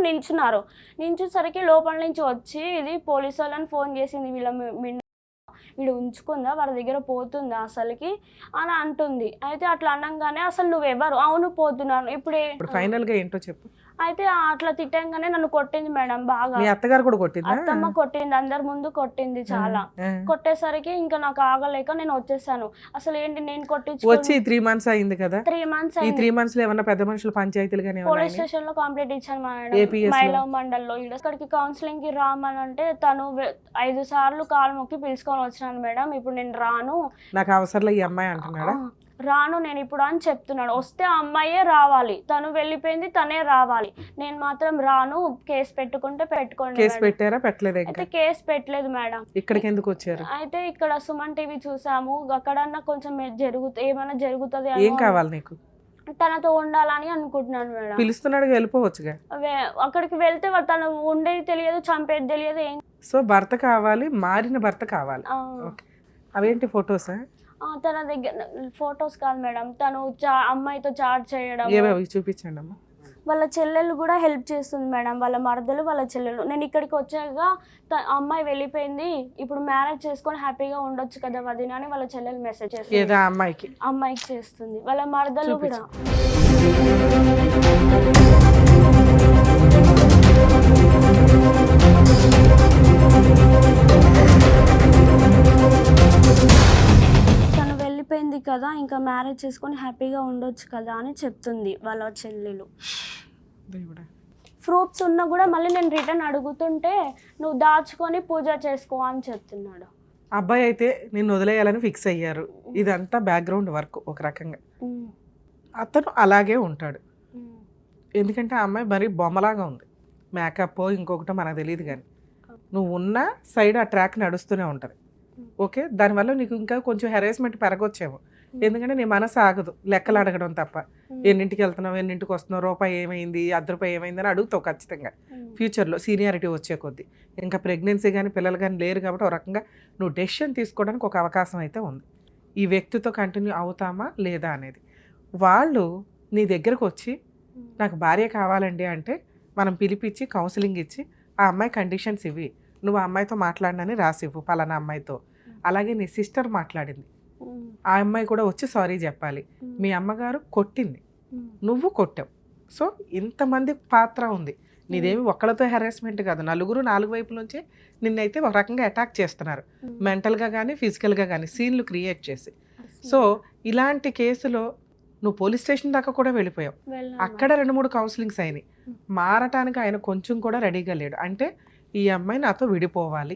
నించుసరికి లోపల నుంచి వచ్చి ఇది పోలీసు వాళ్ళని ఫోన్ చేసింది, వీడు ఉంచుకుందా, వాళ్ళ దగ్గర పోతుందా అసలుకి అని అంటుంది. అయితే అట్లా అనగానే అసలు నువ్వెవరు, అవును పోతున్నాను, ఇప్పుడు ఫైనల్ గా ఏంటో చెప్పు. అయితే అట్లా తిట్టంగానే నన్ను కొట్టింది మేడం బాగా. అత్తగారు కూడా కొట్టింది, అత్తమ్మ కొట్టింది, అందరి ముందు కొట్టింది చాలా. కొట్టేసరికి ఇంకా నాకు ఆగలేక నేను వచ్చేసాను. అసలు ఏంటి నేను వచ్చి 3 months అయింది కదా. 3 months ఈ 3 months లో ఏమన్నా పెద్ద మనుషులు పంచాయతీలు గానీ పోలీస్ స్టేషన్ లో కంప్లైంట్ ఇచ్చాను మేడం, మహిళా మండల్లో. ఇక్కడికి కౌన్సిలింగ్ కి రామని అంటే తను 5 సార్లు కాలు మొక్కి పిలుచుకొని వచ్చినాను మేడం, ఇప్పుడు నేను రాను, నాకు అవసరం ఈ అమ్మాయి అంటున్నాడా, రాను నేను ఇప్పుడు అని చెప్తున్నాడు. వస్తే ఆ అమ్మాయే రావాలి, తను వెళ్ళిపోయింది, తనే రావాలి, నేను మాత్రం రాను, కేసు పెట్టుకుంటే పెట్టుకోండి. కేసు పెట్టారా? పెట్టలేదు. అయితే కేసు పెట్టలేదు మేడం. ఇక్కడికి ఎందుకు వచ్చారు? అయితే ఇక్కడ సుమన్ టీవీ చూసాము, అక్కడన్నా కొంచెం ఏమైనా జరుగుతుంది, ఏం కావాలి నీకు? తనతో ఉండాలని అనుకుంటున్నాను మేడం. పిలుస్తున్నాడు, వెళ్ళిపోవచ్చుగా. అక్కడికి వెళ్తే తను ఉండేది తెలియదు, చంపేది తెలియదు. ఏం సో భర్త కావాలి, మారిన భర్త కావాలి. అవేంటి ఫొటోసా? తన దగ్గర ఫొటోస్ కాదు మేడం, తను అమ్మాయితో చాట్ చేయడం. చూపించండి అమ్మా. వాళ్ళ చెల్లెలు కూడా హెల్ప్ చేస్తుంది మేడం, వాళ్ళ మరదలు, వాళ్ళ చెల్లెలు. నేను ఇక్కడికి వచ్చాక అమ్మాయి వెళ్ళిపోయింది, ఇప్పుడు మ్యారేజ్ చేసుకొని హ్యాపీగా ఉండొచ్చు కదా వదిన అని వాళ్ళ చెల్లెలు మెసేజ్ చేస్తుంది, అమ్మాయికి చేస్తుంది. వాళ్ళ మరదలు కూడా. వెళ్ళిపోయింది కదా, ఇంకా మ్యారేజ్ చేసుకొని హ్యాపీగా ఉండొచ్చు కదా అని చెప్తుంది వాళ్ళ చెల్లెలు. ప్రూఫ్స్ ఉన్నా కూడా మళ్ళీ నేను రిటర్న్ అడుగుతుంటే నువ్వు దాచుకొని పూజ చేసుకో అని చెప్తున్నాడు. అబ్బాయి అయితే నిన్ను వదిలేయాలని ఫిక్స్ అయ్యారు. ఇదంతా బ్యాక్గ్రౌండ్ వర్క్ ఒక రకంగా. అతను అలాగే ఉంటాడు, ఎందుకంటే ఆ అమ్మాయి మరీ బొమ్మలాగా ఉంది, మేకప్ ఇంకొకటో మనకు తెలియదు, కానీ నువ్వు ఉన్న సైడ్ ఆ ట్రాక్ నడుస్తూనే ఉంటుంది. ఓకే, దానివల్ల నీకు ఇంకా కొంచెం హెరాస్మెంట్ పెరగొచ్చేమో, ఎందుకంటే నీ మనసు ఆగదు లెక్కలు అడగడం తప్ప. ఎన్నింటికి వెళ్తున్నావు, ఎన్నింటికి వస్తున్నావు, రూపాయి ఏమైంది, ₹1 ఏమైంది అని అడుగుతావు ఖచ్చితంగా ఫ్యూచర్లో సీనియారిటీ వచ్చే కొద్దీ. ఇంకా ప్రెగ్నెన్సీ కానీ పిల్లలు కానీ లేరు కాబట్టి ఒక రకంగా నువ్వు డెసిషన్ తీసుకోవడానికి ఒక అవకాశం అయితే ఉంది, ఈ వ్యక్తితో కంటిన్యూ అవుతామా లేదా అనేది. వాళ్ళు నీ దగ్గరకు వచ్చి నాకు భార్య కావాలండి అంటే మనం పిలిపించి కౌన్సిలింగ్ ఇచ్చి ఆ అమ్మాయి కండిషన్స్ ఇవి, నువ్వు ఆ అమ్మాయితో మాట్లాడినని రాసివ్వు పలానా అమ్మాయితో. అలాగే నీ సిస్టర్ మాట్లాడింది, ఆ అమ్మాయి కూడా వచ్చి సారీ చెప్పాలి. మీ అమ్మగారు కొట్టింది, నువ్వు కొట్టావు. సో ఇంతమంది పాత్ర ఉంది, నీదేమి ఒక్కళ్ళతో హెరాస్మెంట్ కాదు, నలుగురు 4 వైపుల నుంచి నిన్నైతే ఒక రకంగా అటాక్ చేస్తున్నారు, మెంటల్గా కానీ ఫిజికల్గా కానీ సీన్లు క్రియేట్ చేసి. సో ఇలాంటి కేసులో నువ్వు పోలీస్ స్టేషన్ దాకా కూడా వెళ్ళిపోయావు, అక్కడ 2-3 కౌన్సిలింగ్స్ అయినాయి, మారటానికి ఆయన కొంచెం కూడా రెడీగా లేడు. అంటే ఈ అమ్మాయి నాతో విడిపోవాలి,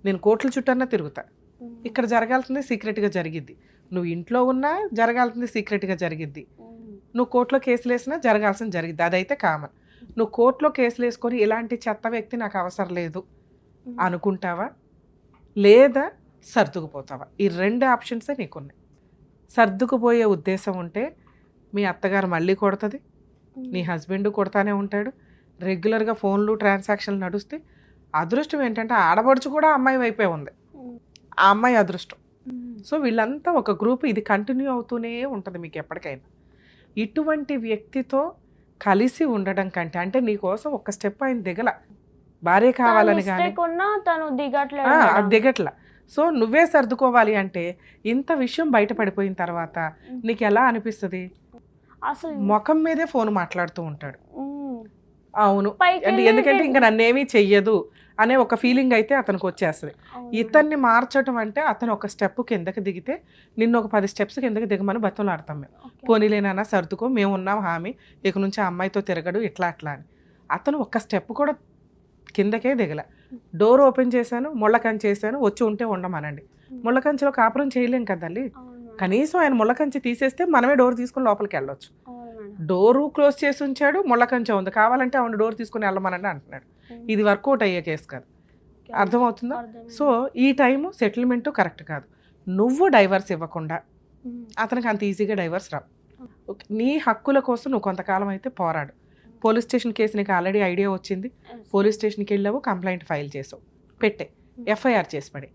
నేను కోర్టుల చుట్టన్నా తిరుగుతా, ఇక్కడ జరగాల్సింది సీక్రెట్గా జరిగిద్ది, నువ్వు ఇంట్లో ఉన్నా జరగాల్సింది సీక్రెట్గా జరిగిద్ది, నువ్వు కోర్టులో కేసులు వేసినా జరగాల్సింది జరిగిద్ది, అదైతే కామన్. నువ్వు కోర్టులో కేసులు వేసుకొని ఇలాంటి చెత్త వ్యక్తి నాకు అవసరం లేదు అనుకుంటావా, లేదా సర్దుకుపోతావా? ఈ 2 ఆప్షన్సే నీకున్నాయి. సర్దుకుపోయే ఉద్దేశం ఉంటే మీ అత్తగారు మళ్ళీ కొడుతుంది, నీ హస్బెండ్ కొడతానే ఉంటాడు, రెగ్యులర్గా ఫోన్లు ట్రాన్సాక్షన్లు నడుస్తే. అదృష్టం ఏంటంటే ఆడపడుచు కూడా అమ్మాయి వైపే ఉంది, ఆ అమ్మాయి అదృష్టం. సో వీళ్ళంతా ఒక గ్రూప్, ఇది కంటిన్యూ అవుతూనే ఉంటుంది మీకు ఎప్పటికైనా. ఇటువంటి వ్యక్తితో కలిసి ఉండడం కంటే, అంటే నీకోసం ఒక స్టెప్ ఆయన దిగల, భార్య కావాలని కానీ మిస్టేక్ ఉన్నా తను దిగట్లేదు అది మేడం. దిగట్ల. సో నువ్వే సర్దుకోవాలి అంటే ఇంత విషయం బయటపడిపోయిన తర్వాత నీకు ఎలా అనిపిస్తుంది? అసలు ముఖం మీదే ఫోన్ మాట్లాడుతూ ఉంటాడు. ఉమ్, అవును పైకి అంటే వెళ్ళి ఎందుకంటే ఇంకా నన్నేమీ చెయ్యదు అనే ఒక ఫీలింగ్ అయితే అతనికి వచ్చేస్తుంది. అవును. ఇతన్ని మార్చడం అంటే అతను ఒక స్టెప్ కిందకి దిగితే నిన్ను ఒక 10 స్టెప్స్ కిందకి దిగమని బతులాడతాం మేము. ఓకే. పోనీలేనా సర్దుకో, మేము ఉన్నాం హామీ, ఇక నుంచి ఆ అమ్మాయితో తిరగడు ఇట్లా అట్లా అని. అతను ఒక్క స్టెప్ కూడా కిందకే దిగల. డోర్ ఓపెన్ చేశాను, ముళ్ళకంచి చేశాను, వచ్చి ఉంటే ఉండమనండి. ముళ్ళకంచిలో కాపురం చేయలేం కదండి. అవును మేడం. కనీసం ఆయన ముళ్ళకంచి తీసేస్తే మనమే డోర్ తీసుకుని లోపలికి వెళ్ళొచ్చు. అవును మేడం. డోరు క్లోజ్ చేసి ఉంచాడు, ముళ్ళకంచె ఉంది, కావాలంటే ఆవిడ డోర్ తీసుకుని వెళ్ళమనండి అంటున్నాడు. ఉమ్, ఇది వర్కౌట్ అయ్యే కేసు కాదు. ఓకే. అర్థమవుతుందా? అర్థమైంది. సో ఈ టైము సెటిల్మెంటు కరెక్ట్ కాదు. నువ్వు డైవర్స్ ఇవ్వకుండా ఉమ్, అతనికి అంత ఈజీగా డైవర్స్ రావు. ఓకే, నీ హక్కుల కోసం నువ్వు కొంతకాలం అయితే పోరాడు. పోలీస్ స్టేషన్ కేసు నీకు ఆల్రెడీ ఐడియా వచ్చింది. yes. పోలీస్ స్టేషన్కి వెళ్ళావు, కంప్లైంట్ ఫైల్ చేసావు, పెట్టే ఎఫ్ఐఆర్ చేసి పడి.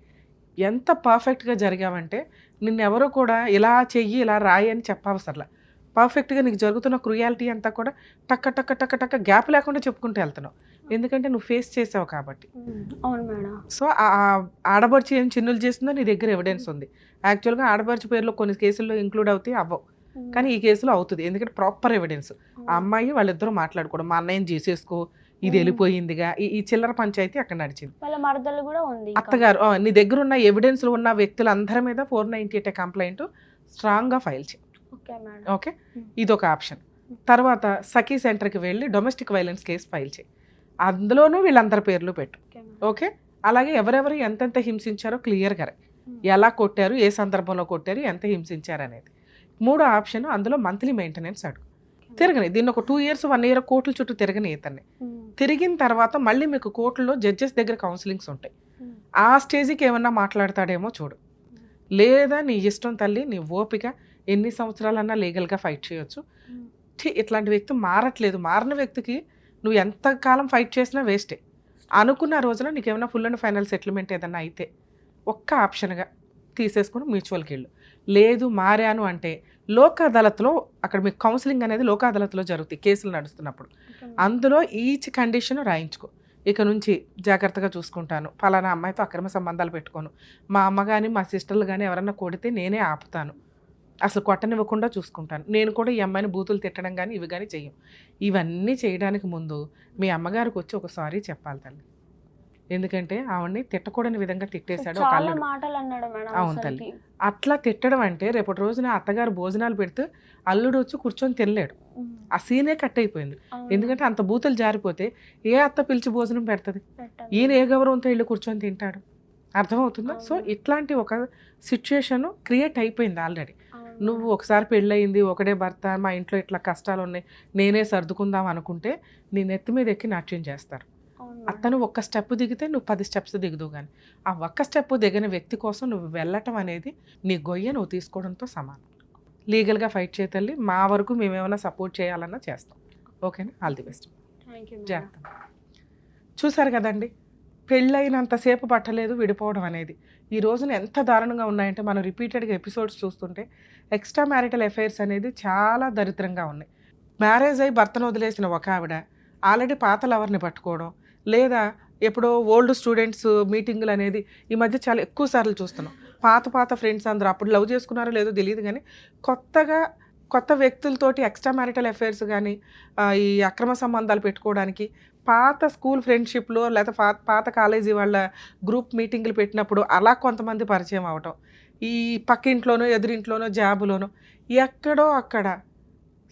ఎంత పర్ఫెక్ట్గా జరిగావంటే నిన్నెవరూ కూడా ఇలా చెయ్యి ఇలా రాయి అని చెప్పవసరలా. పర్ఫెక్ట్గా నీకు జరుగుతున్న క్రుయాలిటీ అంతా కూడా టక్క టక్క టక్క టక్క గ్యాప్ లేకుండా చెప్పుకుంటూ వెళ్తున్నావు. ఎందుకంటే నువ్వు ఫేస్ చేసావు కాబట్టి. ఉమ్, అవును మేడం. సో ఆడబడుచు ఏం చిన్నులు చేస్తుందో నీ దగ్గర ఎవిడెన్స్ ఉంది. యాక్చువల్గా ఆడబడుచు పేర్లో కొన్ని కేసుల్లో ఇంక్లూడ్ అవుతాయి, అవ్వవు. ఉమ్, కానీ ఈ కేసులో అవుతుంది, ఎందుకంటే ప్రాపర్ ఎవిడెన్స్. ఆ అమ్మాయి వాళ్ళిద్దరూ మాట్లాడుకోవడం, మా అన్నయ్యని చేసేసుకో, ఇది వెళ్ళిపోయిందిగా, ఈ చిల్లర పంచాయతీ అక్కడ నడిచింది. వాళ్ళ మరదలు కూడా ఉంది ఇంకా. అత్తగారు నీ దగ్గర ఉన్న ఎవిడెన్స్లు ఉన్న వ్యక్తులందరి మీద 498 కంప్లైంట్ స్ట్రాంగ్గా ఫైల్ చేయి. Okay madam. ఓకే, ఇదొక ఆప్షన్. తర్వాత సఖీ సెంటర్కి వెళ్ళి డొమెస్టిక్ వైలెన్స్ కేసు ఫైల్ చేయి. అందులోనూ వీళ్ళందరి పేర్లు పెట్టు. Okay madam. ఓకే, అలాగే ఎవరెవరు ఎంతెంత హింసించారో క్లియర్గా రాయి. ఎలా కొట్టారు, ఏ సందర్భంలో కొట్టారు, ఎంత హింసించారు అనేది. మూడో ఆప్షన్, అందులో మంత్లీ మెయింటెనెన్స్ అడుగు. తిరగని దీన్ని ఒక 2 years 1 year కోర్టుల చుట్టూ తిరగని ఇతన్ని. ఉమ్, తిరిగిన తర్వాత మళ్ళీ మీకు కోర్టులో జడ్జెస్ దగ్గర కౌన్సిలింగ్స్ ఉంటాయి. ఉమ్, ఆ స్టేజ్కి ఏమన్నా మాట్లాడతాడేమో చూడు. లేదా నీ ఇష్టం తల్లి, నీ ఓపిక, ఎన్ని సంవత్సరాలన్నా లీగల్గా ఫైట్ చేయొచ్చు. ఉమ్, ఇట్లాంటి వ్యక్తి మారట్లేదు. మారిన వ్యక్తికి నువ్వు ఎంతకాలం ఫైట్ చేసినా వేస్టే. అనుకున్న రోజున నీకు ఏమైనా ఫుల్ అండ్ ఫైనల్ సెటిల్మెంట్ ఏదన్నా అయితే ఒక్క ఆప్షన్గా తీసేసుకుని మ్యూచువల్కి వెళ్ళు. లేదు మారాను అంటే లోక్ అదాలత్లో, అక్కడ మీకు కౌన్సిలింగ్ అనేది లోక్ అదాలత్లో జరుగుతాయి కేసులు నడుస్తున్నప్పుడు. Okay madam. అందులో ఈచ్ కండిషన్ రాయించుకో. ఇక నుంచి జాగ్రత్తగా చూసుకుంటాను, ఫలానా అమ్మాయితో అక్రమ సంబంధాలు పెట్టుకోను, మా అమ్మ కానీ మా సిస్టర్లు కానీ ఎవరన్నా కొడితే నేనే ఆపుతాను, అసలు కొట్టనివ్వకుండా చూసుకుంటాను, నేను కూడా ఈ అమ్మాయిని బూతులు తిట్టడం కానీ ఇవి కానీ చెయ్యం. ఇవన్నీ చేయడానికి ముందు మీ అమ్మగారికి వచ్చి ఒక సారీ చెప్పాలి తల్లి. ఎందుకంటే ఆవిడ్ని తిట్టకూడని విధంగా తిట్టేశాడు ఒక చాలా అల్లుడు. మాటలు అన్నాడు మేడం. అవును అసలుకి. తల్లి. అట్లా తిట్టడం అంటే రేపటి రోజున అత్తగారు భోజనాలు పెడితే అల్లుడు వచ్చి కూర్చొని తినలేడు. ఉమ్, ఆ సీనే కట్ అయిపోయింది. అవును. ఎందుకంటే అంత బూతులు జారిపోతే ఏ అత్త పిలిచి భోజనం పెడుతుంది? పెట్టాలి. ఈయన ఏ గౌరవంతో ఇల్లు కూర్చొని తింటాడు? అర్థమవుతుందా? సో అవును. ఇట్లాంటి ఒక సిచ్యుయేషన్ క్రియేట్ అయిపోయింది ఆల్రెడీ. అవును. నువ్వు ఒకసారి పెళ్ళయింది, ఒకటే భర్త, మా ఇంట్లో ఇట్లా కష్టాలు ఉన్నాయి, నేనే సర్దుకుందాం అనుకుంటే నీ నెత్తి మీద ఎక్కి నాట్యం చేస్తారు. అవును మేడం. అతను ఒక్క స్టెప్ దిగితే నువ్వు 10 steps దిగుదు. కానీ ఆ ఒక్క స్టెప్ దిగిన వ్యక్తి కోసం నువ్వు వెళ్ళటం అనేది నీ గొయ్య నువ్వు తీసుకోవడంతో సమానం. లీగల్గా ఫైట్ చేయతల్లి, మా వరకు మేమేమైనా సపోర్ట్ చేయాలన్నా చేస్తాం. ఓకేనా? All the best. Thank you madam. జాగ్రత్త. చూసారు కదండి, పెళ్ళైనంతసేపు పట్టలేదు విడిపోవడం అనేది. ఈ రోజున ఎంత దారుణంగా ఉన్నాయంటే మనం రిపీటెడ్గా ఎపిసోడ్స్ చూస్తుంటే ఎక్స్ట్రా మ్యారిటల్ అఫైర్స్ అనేది చాలా దరిద్రంగా ఉన్నాయి. మ్యారేజ్ అయ్యి భర్తను వదిలేసిన ఒక ఆవిడ ఆల్రెడీ పాత లవర్ని పట్టుకోవడం, లేదా ఎప్పుడో ఓల్డ్ స్టూడెంట్స్ మీటింగులు అనేది ఈ మధ్య చాలా ఎక్కువ సార్లు చూస్తున్నాం. పాత ఫ్రెండ్స్ అందరూ అప్పుడు లవ్ చేసుకున్నారో లేదో తెలియదు, కానీ కొత్త వ్యక్తులతోటి ఎక్స్ట్రా మ్యారిటల్ అఫైర్స్ కానీ ఈ అక్రమ సంబంధాలు పెట్టుకోవడానికి పాత స్కూల్ ఫ్రెండ్షిప్లో లేదా పాత కాలేజీ వాళ్ళ గ్రూప్ మీటింగులు పెట్టినప్పుడు అలా కొంతమంది పరిచయం అవటం, ఈ పక్కింట్లోనో ఎదురింట్లోనో జాబులోనో ఎక్కడో అక్కడ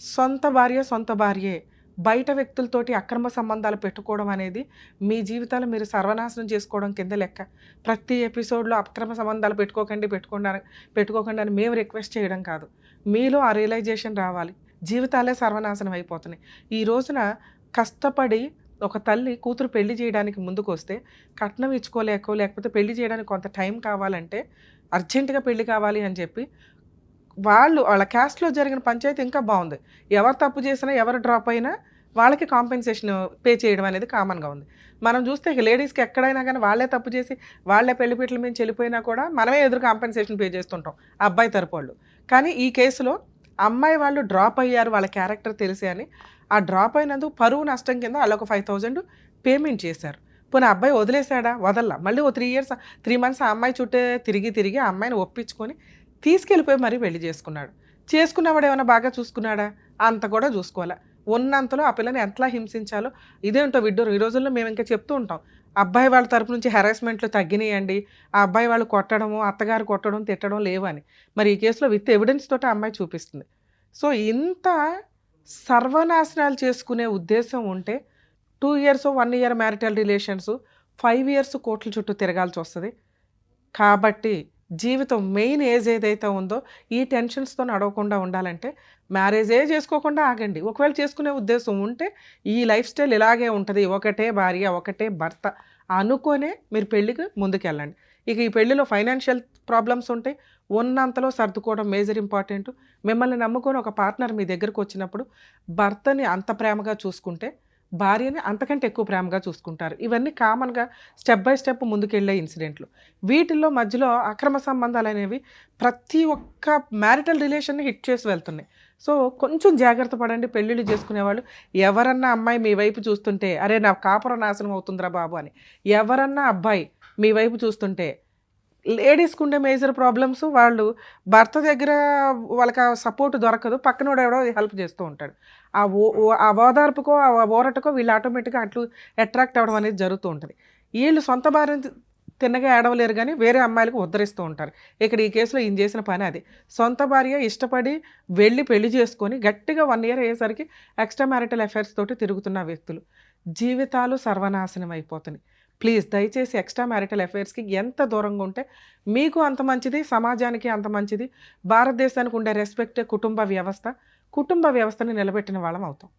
సొంత భార్యే బయట వ్యక్తులతోటి అక్రమ సంబంధాలు పెట్టుకోవడం అనేది మీ జీవితాలు మీరు సర్వనాశనం చేసుకోవడం కింద లెక్క. ప్రతి ఎపిసోడ్లో అక్రమ సంబంధాలు పెట్టుకోకండి అని మేము రిక్వెస్ట్ చేయడం కాదు, మీలో ఆ రియలైజేషన్ రావాలి. జీవితాలే సర్వనాశనం అయిపోతున్నాయి. ఈ రోజున కష్టపడి ఒక తల్లి కూతురు పెళ్లి చేయడానికి ముందుకు వస్తే కట్నం లేకపోతే పెళ్లి చేయడానికి కొంత టైం కావాలంటే అర్జెంటుగా పెళ్లి కావాలి అని చెప్పి వాళ్ళ క్యాస్ట్లో జరిగిన పంచాయతీ ఇంకా బాగుంది. ఎవరు తప్పు చేసినా ఎవరు డ్రాప్ అయినా వాళ్ళకి కాంపెన్సేషన్ పే చేయడం అనేది కామన్గా ఉంది. మనం చూస్తే లేడీస్కి ఎక్కడైనా కానీ వాళ్ళే తప్పు చేసి వాళ్ళే పెళ్లిపీటల మీద వెళ్ళిపోయినా కూడా మనమే ఎదురు కాంపెన్సేషన్ పే చేస్తుంటాం అబ్బాయి తరపు వాళ్ళు. కానీ ఈ కేసులో అమ్మాయి వాళ్ళు డ్రాప్ అయ్యారు, వాళ్ళ క్యారెక్టర్ తెలిసి అని ఆ డ్రాప్ అయినందుకు పరువు నష్టం కింద వాళ్ళొక 5,000 పేమెంట్ చేశారు. పోనీ ఆ అబ్బాయి వదిలేశాడా? వదల్లా. మళ్ళీ ఓ 3 మంత్స్ ఆ అమ్మాయి చుట్టే తిరిగి ఆ అమ్మాయిని ఒప్పించుకొని తీసుకెళ్ళిపోయి మరీ పెళ్లి చేసుకున్నాడు. చేసుకున్నవాడు ఏమైనా బాగా చూసుకున్నాడా? అంత కూడా చూసుకోవాలా. ఉన్నంతలో ఆ పిల్లని ఎట్లా హింసించాలో ఇదేంటో విడ్డూరం. ఈ రోజుల్లో మేము ఇంకా చెప్తూ ఉంటాం. అబ్బాయి వాళ్ళ తరపు నుంచి హెరాస్మెంట్లు తగ్గినాయండి. ఆ అబ్బాయి వాళ్ళు కొట్టడము, అత్తగారు కొట్టడం, తిట్టడం లేవని. మరి ఈ కేసులో విత్ ఎవిడెన్స్ తోటి ఆ అమ్మాయి చూపిస్తుంది. సో ఇంత సర్వనాశనాలు చేసుకునే ఉద్దేశం ఉంటే 2 years, 1 year marital relations, 5 years కోర్టుల చుట్టూ తిరగాల్సి వస్తుంది. కాబట్టి జీవితం మెయిన్ ఏజ్ ఏదైతే ఉందో ఈ టెన్షన్స్తో నడవకుండా ఉండాలంటే మ్యారేజే చేసుకోకుండా ఆగండి. ఒకవేళ చేసుకునే ఉద్దేశం ఉంటే ఈ లైఫ్ స్టైల్ ఇలాగే ఉంటుంది, ఒకటే భార్య ఒకటే భర్త అనుకోనే మీరు పెళ్ళికి ముందుకెళ్ళండి. ఇక ఈ పెళ్ళిలో ఫైనాన్షియల్ ప్రాబ్లమ్స్ ఉంటాయి, ఉన్నంతలో సర్దుకోవడం మేజర్ ఇంపార్టెంట్. మిమ్మల్ని నమ్ముకొని ఒక పార్ట్నర్ మీ దగ్గరకు వచ్చినప్పుడు భర్తని అంత ప్రేమగా చూసుకుంటే భార్యని అంతకంటే ఎక్కువ ప్రేమగా చూసుకుంటారు. ఇవన్నీ కామన్గా స్టెప్ బై స్టెప్ ముందుకెళ్ళే ఇన్సిడెంట్లు. వీటిల్లో మధ్యలో అక్రమ సంబంధాలు అనేవి ప్రతి ఒక్క మ్యారిటల్ రిలేషన్ని హిట్ చేసి వెళ్తున్నాయి. సో కొంచెం జాగ్రత్త పడండి పెళ్ళిళ్ళు చేసుకునేవాళ్ళు. ఎవరన్నా అమ్మాయి మీ వైపు చూస్తుంటే అరే నా కాపురం నాశనం అవుతుందిరా బాబు అని, ఎవరన్నా అబ్బాయి మీ వైపు చూస్తుంటే లేడీస్కి ఉండే మేజర్ ప్రాబ్లమ్స్ వాళ్ళు భర్త దగ్గర వాళ్ళకి ఆ సపోర్ట్ దొరకదు, పక్కనోడు ఎవడో హెల్ప్ చేస్తూ ఉంటాడు. ఆ ఓదార్పుకో ఆ ఊరటకో వీళ్ళు ఆటోమేటిక్గా అట్లు అట్రాక్ట్ అవ్వడం అనేది జరుగుతూ ఉంటుంది. వీళ్ళు సొంత భార్యని తిన్నగా ఏడవలేరు కానీ వేరే అమ్మాయిలకు ఉద్ధరిస్తూ ఉంటారు. ఇక్కడ ఈ కేసులో ఈయన చేసిన పని అది. సొంత భార్య ఇష్టపడి వెళ్ళి పెళ్లి చేసుకొని గట్టిగా 1 ఇయర్ అయ్యేసరికి ఎక్స్ట్రా మ్యారిటల్ అఫైర్స్ తోటి తిరుగుతున్న వ్యక్తులు జీవితాలు సర్వనాశనం అయిపోతున్నాయి. ప్లీజ్ దయచేసి ఎక్స్ట్రా మ్యారిటల్ అఫైర్స్కి ఎంత దూరంగా ఉంటే మీకు అంత మంచిది, సమాజానికి అంత మంచిది. భారతదేశానికి ఉండే రెస్పెక్ట్ కుటుంబ వ్యవస్థని నిలబెట్టిన వాళ్ళం అవుతాం.